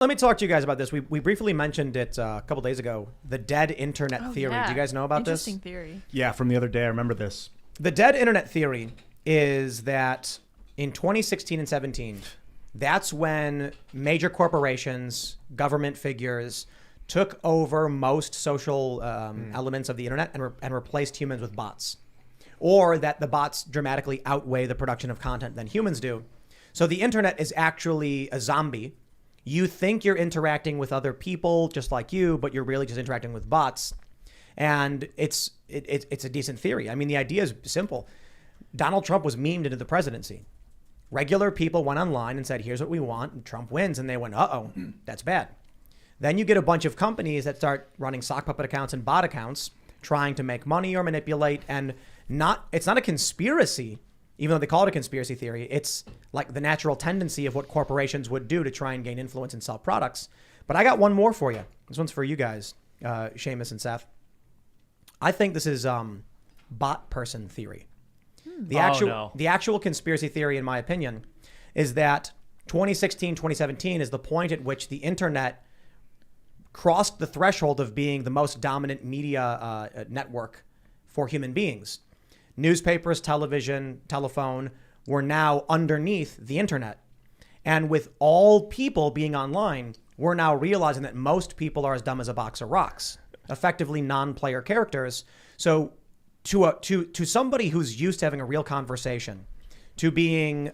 Let me talk to you guys about this. We briefly mentioned it a couple days ago. The dead internet theory. Yeah. Do you guys know about this? Interesting theory. Yeah, from the other day, I remember this. The dead internet theory is that in 2016 and 17, that's when major corporations, government figures took over most social elements of the internet and replaced humans with bots. Or that the bots dramatically outweigh the production of content than humans do. So the internet is actually a zombie. You think you're interacting with other people just like you, but you're really just interacting with bots. And it's a decent theory. I mean, the idea is simple. Donald Trump was memed into the presidency. Regular people went online and said, here's what we want, and Trump wins. And they went, uh-oh, that's bad. Then you get a bunch of companies that start running sock puppet accounts and bot accounts, trying to make money or manipulate. And it's not a conspiracy, even though they call it a conspiracy theory. It's like the natural tendency of what corporations would do to try and gain influence and sell products. But I got one more for you. This one's for you guys, Seamus and Seth. I think this is bot person theory. The actual conspiracy theory, in my opinion, is that 2016, 2017 is the point at which the internet crossed the threshold of being the most dominant media network for human beings. Newspapers, television, telephone were now underneath the internet. And with all people being online, we're now realizing that most people are as dumb as a box of rocks, effectively non-player characters. So to somebody who's used to having a real conversation, to being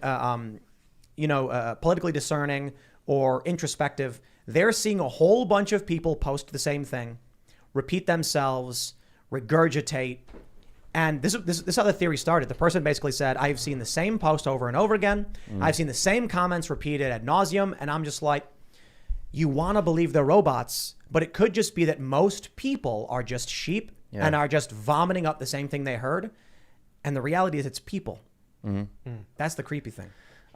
politically discerning or introspective, they're seeing a whole bunch of people post the same thing, repeat themselves, regurgitate. And this is how the theory started. The person basically said, I've seen the same post over and over again. I've seen the same comments repeated ad nauseum. And I'm just like, you want to believe they're robots, but it could just be that most people are just sheep and are just vomiting up the same thing they heard. And the reality is it's people. That's the creepy thing.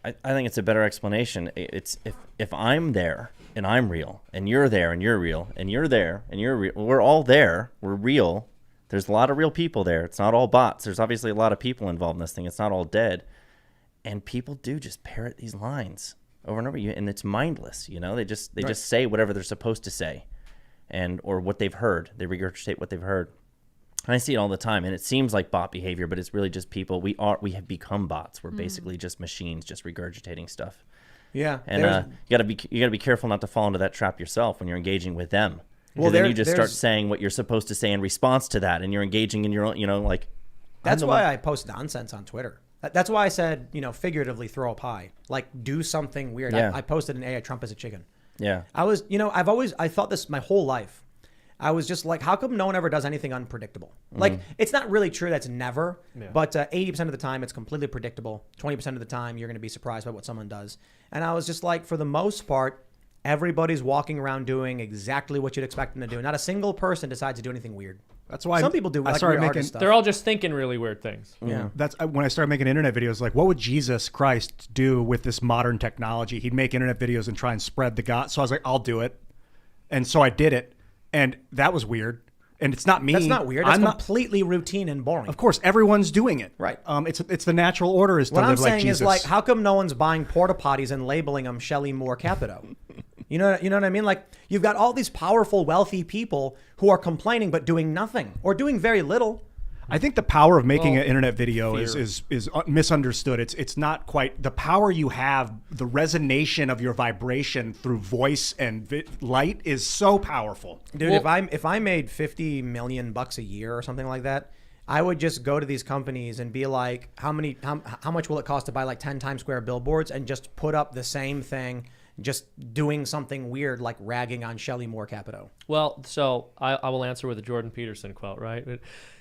I think it's a better explanation. It's if I'm there and I'm real, and you're there and you're real, and you're there and you're real, we're all there, we're real. There's a lot of real people there. It's not all bots. There's obviously a lot of people involved in this thing. It's not all dead. And people do just parrot these lines over and over again, and it's mindless, They just say whatever they're supposed to say, or what they've heard. They regurgitate what they've heard. And I see it all the time, and it seems like bot behavior, but it's really just people. We have become bots. We're basically just machines, just regurgitating stuff. Yeah, and you gotta be careful not to fall into that trap yourself when you're engaging with them. Well, then you just start saying what you're supposed to say in response to that, and you're engaging in your own, That's why I post nonsense on Twitter. That's why I said, figuratively throw a pie, like do something weird. Yeah. I posted an AI Trump as a chicken. Yeah. I thought this my whole life. I was just like, how come no one ever does anything unpredictable? Like, it's not really true that's never, but 80% of the time it's completely predictable. 20% of the time you're going to be surprised by what someone does. And I was just like, for the most part, everybody's walking around doing exactly what you'd expect them to do. Not a single person decides to do anything weird. That's why some people do. I started making stuff. They're all just thinking really weird things. Yeah, that's when I started making internet videos. Like, what would Jesus Christ do with this modern technology? He'd make internet videos and try and spread the God. So I was like, I'll do it, and so I did it, and that was weird. And it's not me. That's not weird. It's completely routine and boring. Of course, everyone's doing it. Right. It's the natural order is to live like Jesus. What I'm saying is, like, how come no one's buying porta potties and labeling them Shelley Moore Capito? You know what I mean? Like, you've got all these powerful, wealthy people who are complaining but doing nothing or doing very little. I think the power of making an internet video is misunderstood. It's not quite the power you have. The resonation of your vibration through voice and light is so powerful. Dude, if I made $50 million a year or something like that, I would just go to these companies and be like, how much will it cost to buy like 10 Times Square billboards and just put up the same thing, just doing something weird like ragging on Shelley Moore Capito. Well, so I will answer with a Jordan Peterson quote, right?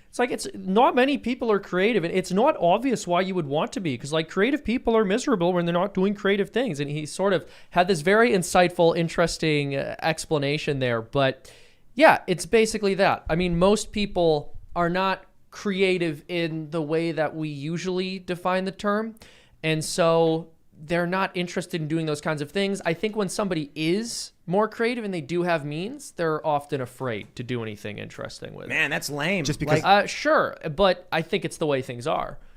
It's like, it's not many people are creative, and it's not obvious why you would want to be, because like creative people are miserable when they're not doing creative things. And he sort of had this very insightful, interesting explanation there. But yeah, it's basically that. I mean, most people are not creative in the way that we usually define the term. And so they're not interested in doing those kinds of things. I think when somebody is more creative and they do have means, they're often afraid to do anything interesting with it. Man, that's lame. Just because... Sure, but I think it's the way things are.